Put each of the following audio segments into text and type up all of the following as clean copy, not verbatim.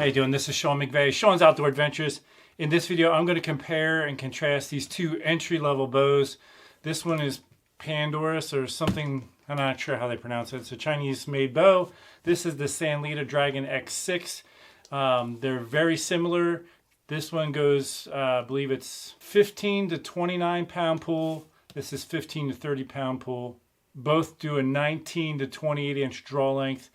How you doing? This is Sean McVeigh, Sean's Outdoor Adventures. In this video, I'm going to compare and contrast these two entry-level bows. This one is Pandarus or something, I'm not sure how they pronounce it. It's a Chinese-made bow. This is the Sanlita Dragon X6. They're very similar. This one goes, I believe it's 15 to 29 pound pull. This is 15 to 30 pound pull. Both do a 19 to 28 inch draw length.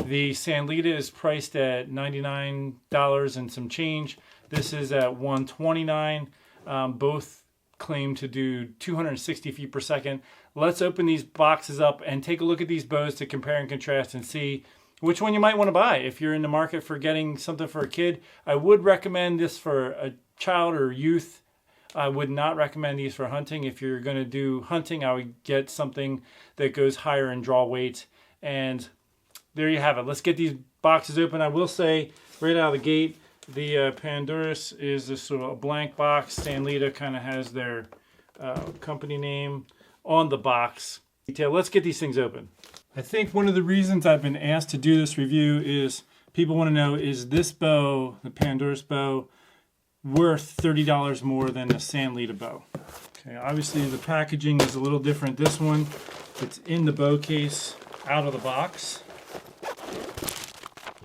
The Sanlita is priced at $99 and some change. This is at $129. Both claim to do 260 feet per second. Let's open these boxes up and take a look at these bows to compare and contrast and see which one you might want to buy. If you're in the market for getting something for a kid, I would recommend this for a child or youth. I would not recommend these for hunting. If you're going to do hunting, I would get something that goes higher in draw weight. And there you have it. Let's get these boxes open. I will say right out of the gate, the Pandarus is this sort of a blank box. Sanlita kind of has their company name on the box. Let's get these things open. I think one of the reasons I've been asked to do this review is people want to know, is this bow, the Pandarus bow, worth $30 more than the Sanlita bow? Okay, obviously the packaging is a little different. This one, it's in the bow case out of the box.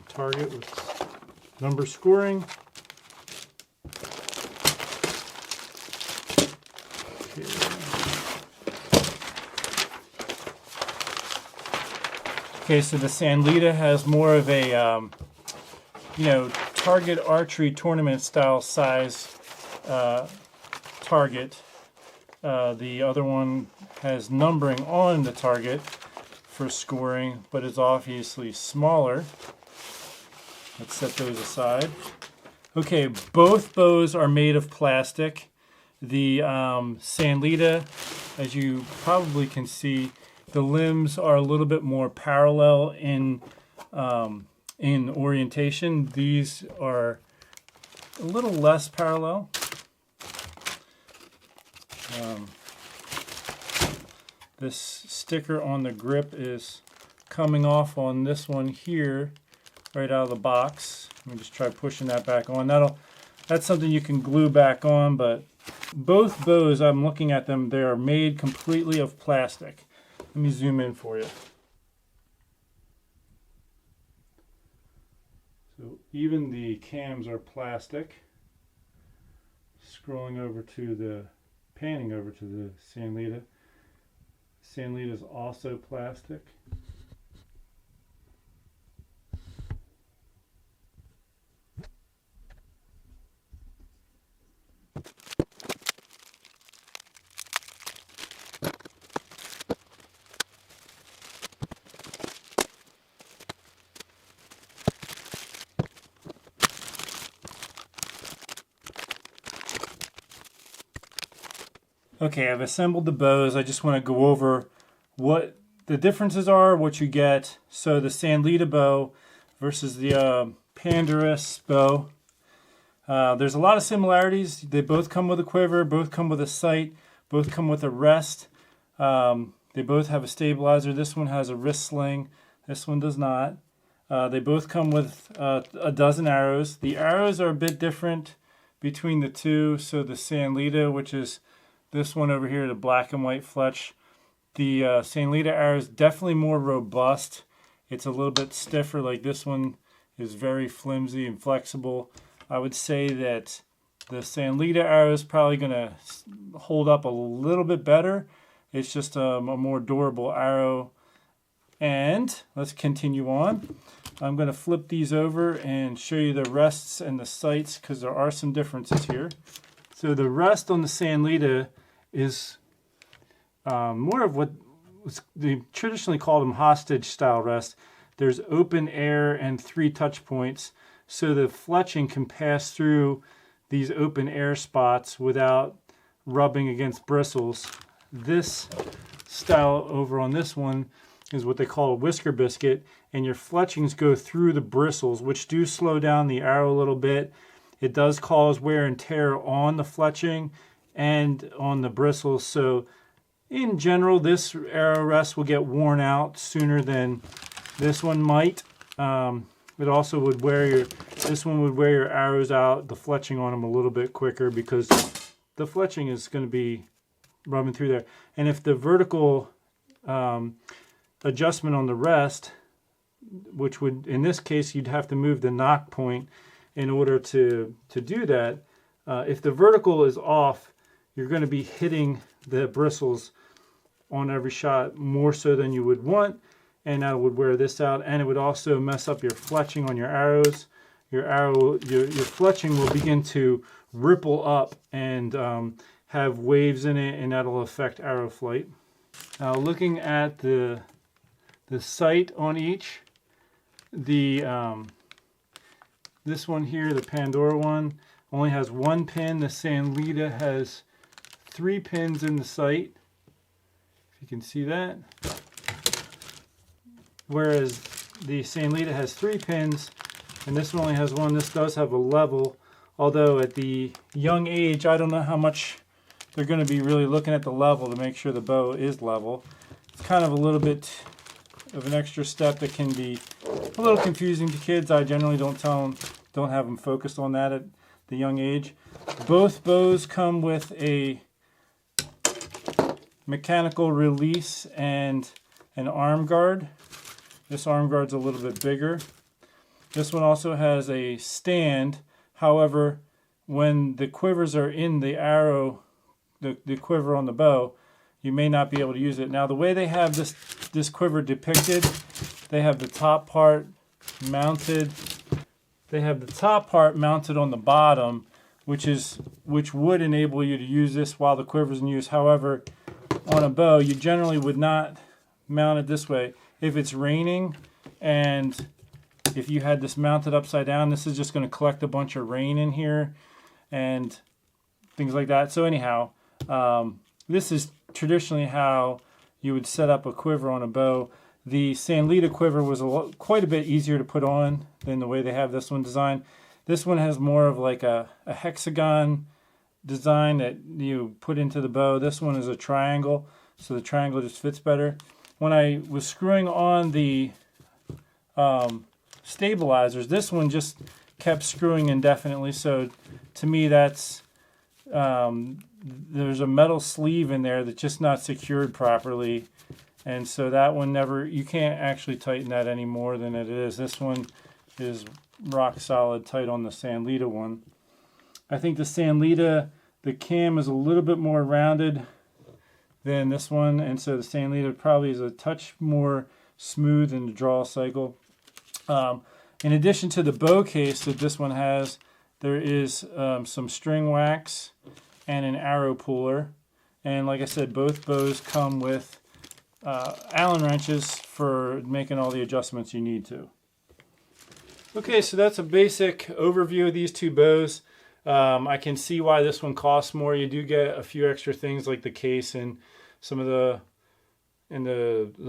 Target with number scoring. Okay, so the Sanlita has more of a, target archery tournament style size target. The other one has numbering on the target for scoring, but is obviously smaller. Let's set those aside. Okay, both bows are made of plastic. The Sanlita, as you probably can see, the limbs are a little bit more parallel in orientation. These are a little less parallel. This sticker on the grip is coming off on this one here, right out of the box. Let me just try pushing that back on. That's something you can glue back on, but both bows, I'm looking at them, they are made completely of plastic. Let me zoom in for you. So even the cams are plastic. Panning over to the Sanlita. Sanlita is also plastic. Okay, I've assembled the bows. I just want to go over what the differences are, what you get. So the Sanlita bow versus the Pandarus bow. There's a lot of similarities. They both come with a quiver, both come with a sight, both come with a rest. They both have a stabilizer. This one has a wrist sling. This one does not. They both come with a dozen arrows. The arrows are a bit different between the two. So the Sanlita, which is this one over here, the black and white fletch. The Sanlita arrow is definitely more robust. It's a little bit stiffer. Like this one is very flimsy and flexible. I would say that the Sanlita arrow is probably going to hold up a little bit better. It's just a more durable arrow. And let's continue on. I'm going to flip these over and show you the rests and the sights because there are some differences here. So the rest on the Sanlita is more of what they traditionally called them hostage style rest. There's open air and 3 touch points, so the fletching can pass through these open air spots without rubbing against bristles. This style over on this one is what they call a whisker biscuit, and your fletchings go through the bristles, which do slow down the arrow a little bit. It does cause wear and tear on the fletching and on the bristles, so in general this arrow rest will get worn out sooner than this one might. It also would wear your, this one would wear your arrows out, the fletching on them a little bit quicker because the fletching is going to be rubbing through there. And if the vertical adjustment on the rest, which would, in this case, you'd have to move the knock point in order to do that. If the vertical is off, you're going to be hitting the bristles on every shot more so than you would want, and that would wear this out, and it would also mess up your fletching on your arrows. Your fletching will begin to ripple up and have waves in it, and that'll affect arrow flight. Now, looking at the sight on each, this one here, the Pandora one, only has one pin. The Sanlita has 3 pins in the sight, if you can see that. Whereas the Sanlita has 3 pins, and this one only has 1. This does have a level, although at the young age, I don't know how much they're going to be really looking at the level to make sure the bow is level. It's kind of a little bit of an extra step that can be a little confusing to kids. I generally don't have them focused on that at the young age. Both bows come with a mechanical release and an arm guard. This arm guard's a little bit bigger. This one also has a stand. However, when the quivers are in the arrow, the quiver on the bow, you may not be able to use it. Now, the way they have this quiver depicted, they have the top part mounted. They have the top part mounted on the bottom, which would enable you to use this while the quiver's in use. However, on a bow, you generally would not mount it this way. If it's raining and if you had this mounted upside down, this is just going to collect a bunch of rain in here and things like that. So anyhow, this is traditionally how you would set up a quiver on a bow. The Sanlita quiver was quite a bit easier to put on than the way they have this one designed. This one has more of like a hexagon design that you put into the bow. This one is a triangle, so the triangle just fits better. When I was screwing on the stabilizers, this one just kept screwing indefinitely, so to me that's there's a metal sleeve in there that's just not secured properly, and so that one you can't actually tighten that any more than it is. This one is rock solid tight on the Sanlita one. I think the Sanlita, the cam is a little bit more rounded than this one, and so the Sanlita probably is a touch more smooth in the draw cycle. In addition to the bow case that this one has, there is some string wax and an arrow puller, and like I said, both bows come with Allen wrenches for making all the adjustments you need to. Okay, so that's a basic overview of these 2 bows. I can see why this one costs more. You do get a few extra things like the case and some of the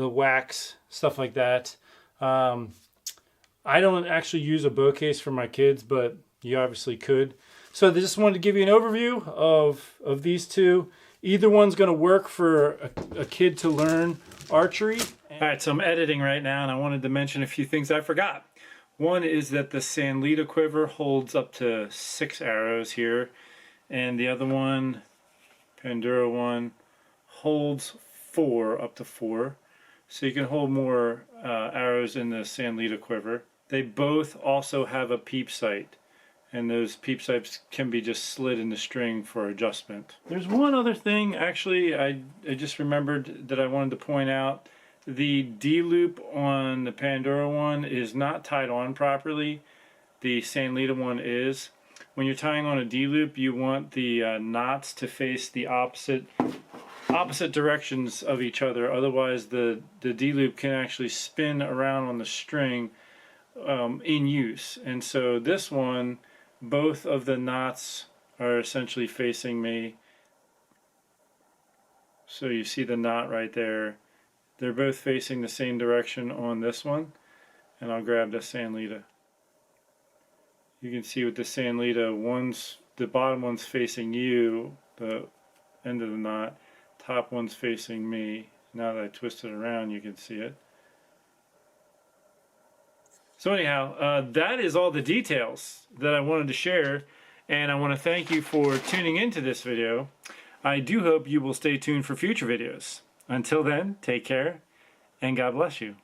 wax, stuff like that. I don't actually use a bow case for my kids, but you obviously could. So I just wanted to give you an overview of these 2. Either one's going to work for a kid to learn archery. All right, so I'm editing right now, and I wanted to mention a few things I forgot. One is that the Sanlita quiver holds up to 6 arrows here, and the other one, Pandora one, holds 4, up to 4. So you can hold more arrows in the Sanlita quiver. They both also have a peep sight, and those peep sights can be just slid in the string for adjustment. There's one other thing, actually, I just remembered that I wanted to point out. The D-loop on the Pandora one is not tied on properly. The Sanlita one is. When you're tying on a D-loop, you want the knots to face the opposite directions of each other. Otherwise, the D-loop can actually spin around on the string in use. And so this one, both of the knots are essentially facing me. So you see the knot right there. They're both facing the same direction on this one, and I'll grab the Sanlita. You can see with the Sanlita, the bottom one's facing you, the end of the knot, top one's facing me. Now that I twist it around, you can see it. So anyhow, that is all the details that I wanted to share, and I want to thank you for tuning into this video. I do hope you will stay tuned for future videos. Until then, take care, and God bless you.